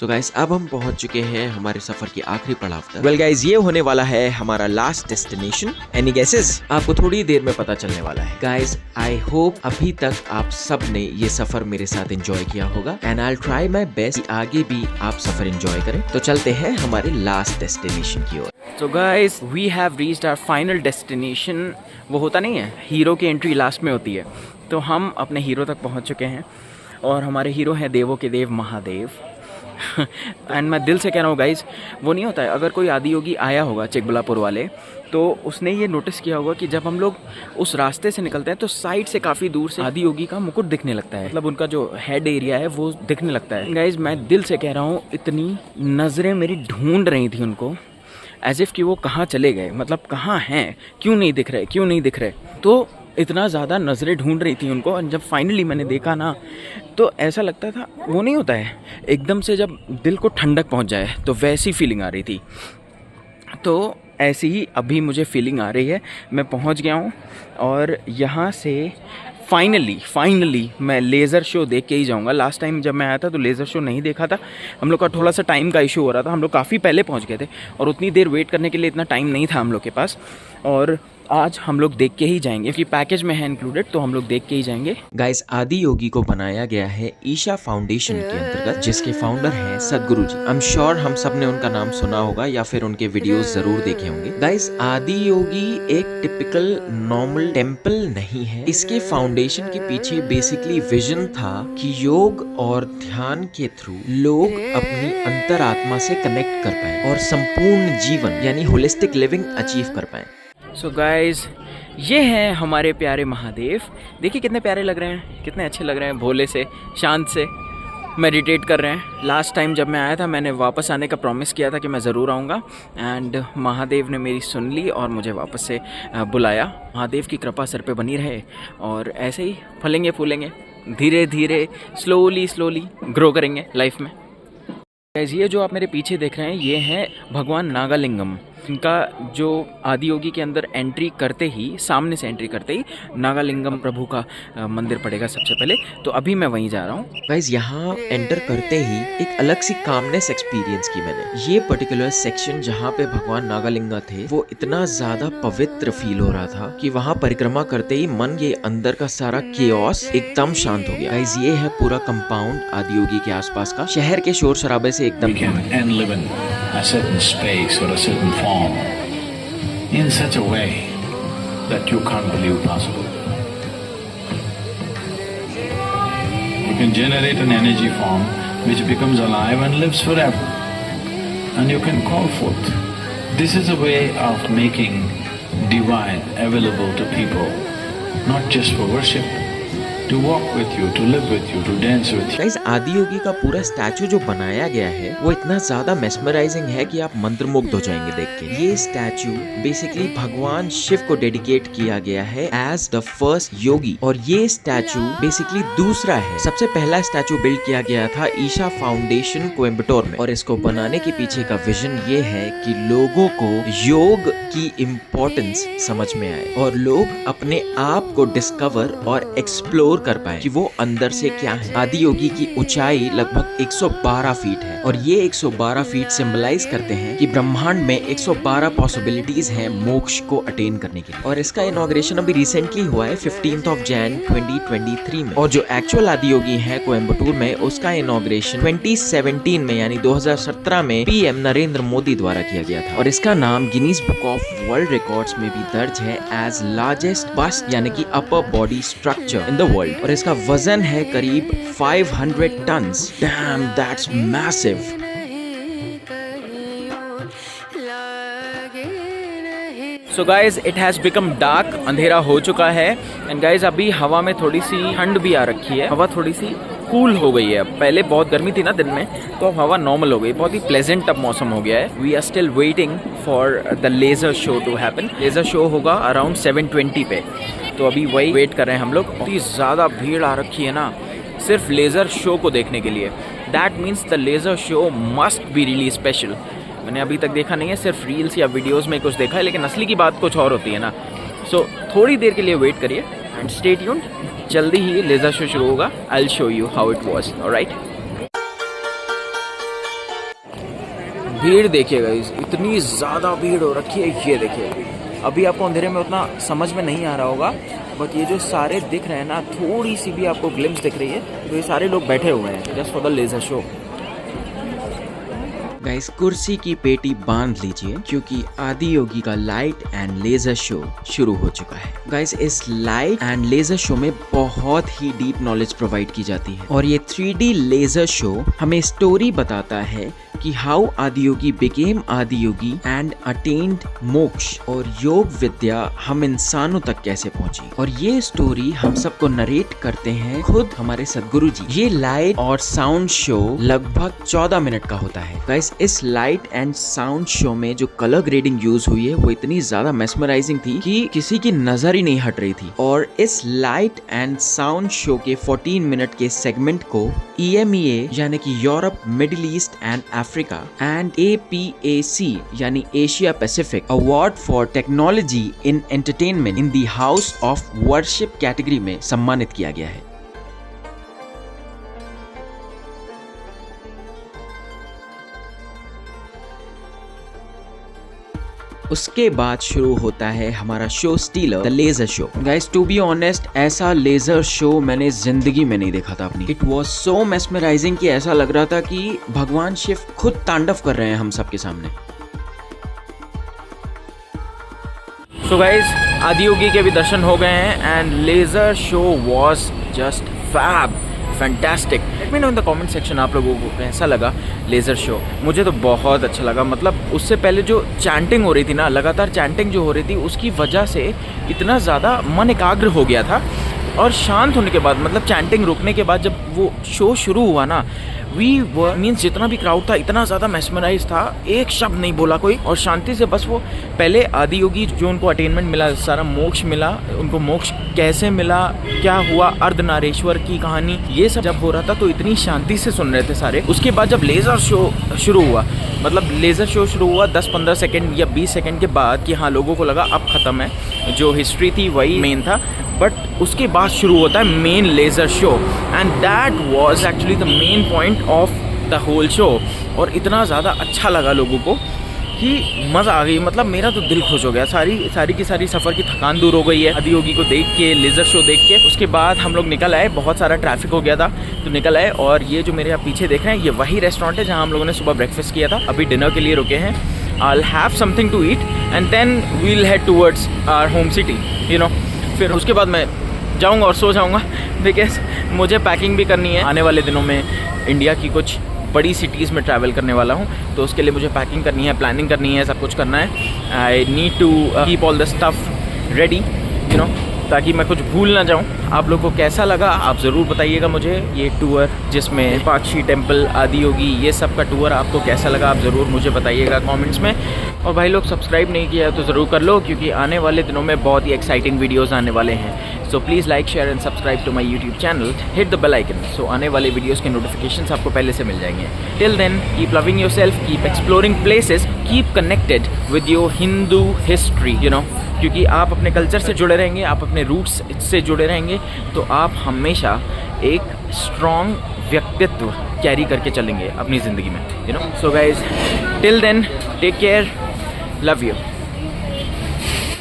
तो गाइस अब हम पहुंच चुके हैं हमारे सफर के आखिरी पड़ाव तक। वेल गाइस ये होने वाला है हमारा लास्ट डेस्टिनेशन। Any guesses? आपको थोड़ी देर में पता चलने वाला है। गाइस आई होप अभी तक आप सब ने ये सफर मेरे साथ एंजॉय किया होगा and I will try my best आगे भी आप सफर एंजॉय करें। तो चलते हैं हमारे लास्ट डेस्टिनेशन की ओर। तो guys we have reached our final destination. वो होता नहीं है, हीरो की एंट्री लास्ट में होती है। तो हम अपने हीरो तक पहुंच चुके हैं और हमारे हीरो हैं देवों के देव महादेव। एंड मैं दिल से कह रहा हूँ गाइज, वो नहीं होता है, अगर कोई आदि योगी आया होगा चिकबलापुर वाले तो उसने ये नोटिस किया होगा कि जब हम लोग उस रास्ते से निकलते हैं तो साइड से काफ़ी दूर से आदि योगी का मुकुट दिखने लगता है, मतलब उनका जो हेड एरिया है वो दिखने लगता है। गाइज मैं दिल से कह रहा हूँ, इतनी नज़रें मेरी ढूंढ रही थी उनको, एज इफ़ कि वो कहाँ चले गए, मतलब कहाँ हैं, क्यों नहीं दिख रहे। तो इतना ज़्यादा नज़रें ढूंढ रही थी उनको। जब फाइनली मैंने देखा ना तो ऐसा लगता था, वो नहीं होता है एकदम से जब दिल को ठंडक पहुंच जाए तो वैसी फीलिंग आ रही थी। तो ऐसी ही अभी मुझे फीलिंग आ रही है। मैं पहुंच गया हूं और यहाँ से फाइनली मैं लेज़र शो देख के ही जाऊंगा। लास्ट टाइम जब मैं आया था तो लेज़र शो नहीं देखा था, हम लोग का थोड़ा सा टाइम का इशू हो रहा था, हम लोग काफ़ी पहले पहुंच गए थे और उतनी देर वेट करने के लिए इतना टाइम नहीं था हम लोग के पास। और आज हम लोग देख के ही जाएंगे क्योंकि पैकेज में है इंक्लूडेड, तो हम लोग देख के ही जाएंगे। गाइस आदि योगी को बनाया गया है ईशा फाउंडेशन के अंतर्गत, जिसके फाउंडर हैं सदगुरु जी। आई एम श्योर हम सब ने उनका नाम सुना होगा या फिर उनके वीडियोस जरूर देखे होंगे। गाइस आदि योगी एक टिपिकल नॉर्मल टेम्पल नहीं है। इसके फाउंडेशन के पीछे बेसिकली विजन था कि योग और ध्यान के थ्रू लोग अपनी अंतरात्मा से कनेक्ट कर पाए और संपूर्ण जीवन यानी होलिस्टिक लिविंग अचीव कर पाए। सो गाइज ये हैं हमारे प्यारे महादेव। देखिए कितने प्यारे लग रहे हैं, कितने अच्छे लग रहे हैं, भोले से, शांत से मेडिटेट कर रहे हैं। लास्ट टाइम जब मैं आया था मैंने वापस आने का प्रॉमिस किया था कि मैं ज़रूर आऊँगा एंड महादेव ने मेरी सुन ली और मुझे वापस से बुलाया। महादेव की कृपा सर पे बनी रहे और ऐसे ही फलेंगे फूलेंगे, धीरे धीरे स्लोली ग्रो करेंगे लाइफ में। ये जो आप मेरे पीछे देख रहे हैं ये हैं भगवान नागालिंगम। इनका जो आदि योगी के अंदर एंट्री करते ही, सामने से एंट्री करते ही नागालिंगम प्रभु का मंदिर पड़ेगा सबसे पहले। तो अभी मैं वहीं जा रहा हूँ। गाइस यहाँ एंटर करते ही एक अलग सी कामनेस एक्सपीरियंस की मैंने। ये पर्टिकुलर सेक्शन जहाँ पे भगवान नागालिंगा थे वो इतना ज्यादा पवित्र फील हो रहा था कि वहाँ परिक्रमा करते ही मन के अंदर का सारा केओस एकदम शांत हो गया। गाइस ये है पूरा कंपाउंड आदि योगी के आसपास का। शहर के शोर शराबे से एकदम a certain space or a certain form in such a way that you can't believe possible. You can generate an energy form which becomes alive and lives forever, and you can call forth. This is a way of making divine available to people, not just for worship, to walk with you, to live with you, to dance with you. Guys आदि योगी का पूरा statue जो बनाया गया है वो इतना ज्यादा मेस्मराइजिंग है कि आप मंत्रमुग्ध हो जाएंगे देख के। ये स्टैचू बेसिकली भगवान शिव को डेडिकेट किया गया है एज द फर्स्ट योगी और ये स्टैचू बेसिकली दूसरा है। सबसे पहला स्टैचू बिल्ड किया गया था ईशा फाउंडेशन कोयम्बटूर में और इसको बनाने के पीछे का विजन ये है कि लोगों को योग की इम्पोर्टेंस समझ में आए और लोग अपने आप को डिस्कवर और एक्सप्लोर कर पाए कि वो अंदर से क्या है। आदि योगी की ऊंचाई लगभग 112 फीट है और ये 112 फीट सिंबलाइज करते हैं कि ब्रह्मांड में 112 पॉसिबिलिटीज हैं मोक्ष को अटेन करने के लिए। और इसका इनॉग्रेशन अभी रिसेंटली हुआ है 15 जनवरी 2023 में और जो एक्चुअल आदि योगी है कोयम्बटूर में उसका इनॉग्रेशन 2017 में यानी 2017 में पीएम नरेंद्र मोदी द्वारा किया गया था और इसका नाम Guinness book of world records में भी दर्ज है एज लार्जेस्ट बस्ट यानी कि upper body structure in the world और इसका वजन है करीब 500 tons. Damn that's massive. So guys it has become dark, अंधेरा हो चुका है एंड गाइज अभी हवा में थोड़ी सी ठंड भी आ रखी है, हवा थोड़ी सी कूल हो गई है। पहले बहुत गर्मी थी ना दिन में, तो अब हवा नॉर्मल हो गई, बहुत ही प्लेजेंट अब मौसम हो गया है। We are still waiting for the laser show to happen. Laser show होगा अराउंड 7:20 पे, तो अभी वही वेट कर रहे हैं हम लोग। इतनी ज़्यादा भीड़ आ रखी है ना सिर्फ लेज़र शो को देखने के लिए। That means the laser show must be really special. मैंने अभी तक देखा नहीं है, सिर्फ रील्स या वीडियोस में कुछ देखा है, लेकिन असली की बात कुछ और होती है ना। सो थोड़ी देर के लिए वेट करिए एंड स्टे ट्यून्ड। जल्दी ही लेज़र शो शुरू होगा। I will show you how it was. Alright. भीड़ देखिए गाइस, इतनी ज़्यादा भीड़ हो रखी है। ये देखिए, अभी आपको अंधेरे में उतना समझ में नहीं आ रहा होगा, बट ये जो सारे दिख रहे हैं ना, थोड़ी सी भी आपको ग्लिम्स दिख रही है, तो ये सारे लोग बैठे हुए हैं just for the laser show. Guys कुर्सी की पेटी बांध लीजिए क्योंकि आदि योगी का लाइट एंड लेजर शो शुरू हो चुका है। गाइस इस लाइट एंड लेजर शो में बहुत ही डीप नॉलेज प्रोवाइड की जाती है और ये 3D लेजर शो हमें स्टोरी बताता है कि हाउ आदि योगी बिकेम आदि योगी एंड अटेन्ड मोक्ष और योग विद्या हम इंसानों तक कैसे पहुंची। और ये स्टोरी हम सबको नरेट करते हैं खुद हमारे सदगुरु जी। ये लाइट और साउंड शो लगभग 14 मिनट का होता है। गाइस इस लाइट एंड साउंड शो में जो कलर ग्रेडिंग यूज हुई है वो इतनी ज्यादा मेस्मराइजिंग थी कि किसी की नजर ही नहीं हट रही थी। और इस लाइट एंड साउंड शो के 14 मिनट के सेगमेंट को EMEA यानी कि Europe, middle east and Africa and APAC यानी Asia Pacific award for technology in entertainment in the house of worship category में सम्मानित किया गया है। उसके बाद शुरू होता है हमारा show stealer the laser show. Guys to be honest ऐसा लेजर शो मैंने जिंदगी में नहीं देखा था अपनी। इट वाज सो मेस्मराइजिंग कि ऐसा लग रहा था कि भगवान शिव खुद तांडव कर रहे हैं हम सबके सामने। सो गाइस आदि योगी के भी दर्शन हो गए हैं and laser show was just fab, fantastic. Let me know in the comment section आप लोगों को कैसा लगा लेज़र शो। मुझे तो बहुत अच्छा लगा। मतलब उससे पहले जो चैंटिंग हो रही थी ना, लगातार चैंटिंग जो हो रही थी, उसकी वजह से इतना ज़्यादा मन एकाग्र हो गया था। और शांत होने के बाद, मतलब चैंटिंग रुकने के बाद जब वो शो शुरू हुआ ना, मीन्स जितना भी क्राउड था इतना ज़्यादा मेस्मराइज था, एक शब्द नहीं बोला कोई, और शांति से बस वो पहले आदि योगी जो उनको अटेनमेंट मिला, सारा मोक्ष मिला, उनको मोक्ष कैसे मिला, क्या हुआ, अर्धनारेश्वर की कहानी, ये सब जब हो रहा था तो इतनी शांति से सुन रहे थे सारे। उसके बाद जब लेज़र शो शुरू हुआ, मतलब लेज़र शो शुरू हुआ 10-15 सेकेंड या 20 सेकेंड के बाद कि हाँ लोगों को लगा अब ख़त्म है, जो हिस्ट्री थी वही मेन था। बट उसके बाद शुरू होता है main laser show and that was actually the main point of the whole show. और इतना ज़्यादा अच्छा लगा लोगों को कि मज़ा आ गई। मतलब मेरा तो दिल खुश हो गया। सारी की सारी सफ़र की थकान दूर हो गई है आदि योगी को देख के, लेज़र शो देख के। उसके बाद हम लोग निकल आए, बहुत सारा ट्रैफिक हो गया था तो निकल आए। और ये जो मेरे आप पीछे देख रहे हैं, ये वही रेस्टोरेंट है जहाँ हम लोगों ने सुबह ब्रेकफास्ट किया था। अभी डिनर के लिए रुके हैं। I'll have something to eat and then we'll head towards our home city, you know। फिर उसके बाद मैं जाऊंगा और सो जाऊंगा, बिकॉज मुझे पैकिंग भी करनी है। आने वाले दिनों में इंडिया की कुछ बड़ी सिटीज़ में ट्रैवल करने वाला हूँ, तो उसके लिए मुझे पैकिंग करनी है, प्लानिंग करनी है, सब कुछ करना है। I need to keep all the stuff ready, you know, ताकि मैं कुछ भूल ना जाऊं। आप लोग को कैसा लगा आप ज़रूर बताइएगा मुझे। ये टूर जिसमें पाक्षी टेम्पल, आदि योगी, ये सब का टूर आपको कैसा लगा आप ज़रूर मुझे बताइएगा कमेंट्स में। और भाई लोग सब्सक्राइब नहीं किया है तो ज़रूर कर लो, क्योंकि आने वाले दिनों में बहुत ही एक्साइटिंग वीडियोज़ आने वाले हैं। So please like, share and subscribe to my YouTube channel, hit the bell icon, so आने वाले वीडियोज़ के नोटिफिकेशंस आपको पहले से मिल जाएंगे। Till then keep loving yourself, keep exploring places, keep connected with your Hindu history, you know, क्योंकि आप अपने कल्चर से जुड़े रहेंगे, आप अपने रूट्स से जुड़े रहेंगे, तो आप हमेशा एक स्ट्रॉन्ग व्यक्तित्व कैरी करके चलेंगे अपनी ज़िंदगी में, you know. So guys till then take care, love you.